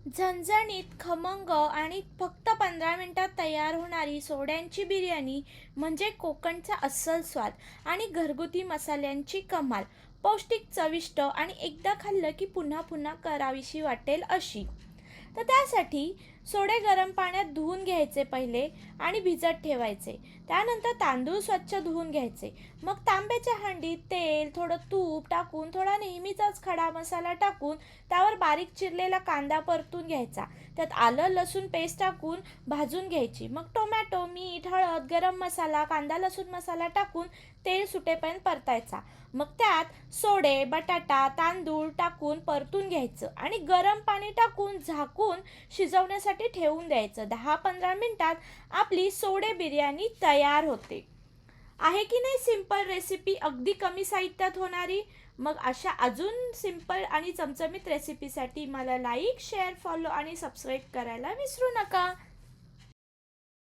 झणझणीत, खमंग आणि फक्त 15 मिनिटात तयार होणारी सोड्यांची बिर्याणी म्हणजे कोकणचा अस्सल स्वाद आणि घरगुती मसाल्यांची कमाल. पौष्टिक, चविष्ट आणि एकदा खाल्लं की पुन्हा पुन्हा करावीशी वाटेल अशी. तर त्यासाठी सोडे गरम पाण्यात धुवून घ्यायचे पहिले आणि भिजत ठेवायचे. त्यानंतर तांदूळ स्वच्छ धुवून घ्यायचे. मग तांब्याच्या हंडीत तेल, थोडं तूप टाकून थोडा नेहमीचाच खडा मसाला टाकून त्यावर बारीक चिरलेला कांदा परतून घ्यायचा. त्यात आलं लसूण पेस्ट टाकून भाजून घ्यायची. मग टोमॅटो, मीठ, हळद, गरम मसाला, कांदा लसूण मसाला टाकून तेल सुटेपर्यंत परतायचा. मग त्यात सोडे, बटाटा, तांदूळ टाकून परतून घ्यायचं आणि गरम पाणी टाकून झाकून शिजवण्यासाठी ठेवून द्यायचं. 10-15 मिनिटात आपली सोडे बिर्याणी तयार होते. आहे की नाही सिंपल रेसिपी, अगदी कमी साहित्यात होणारी. मग अशा अजून सिंपल आणि चमचमीत रेसिपीसाठी मला लाईक, शेअर, फॉलो आणि सबस्क्राईब करायला विसरू नका.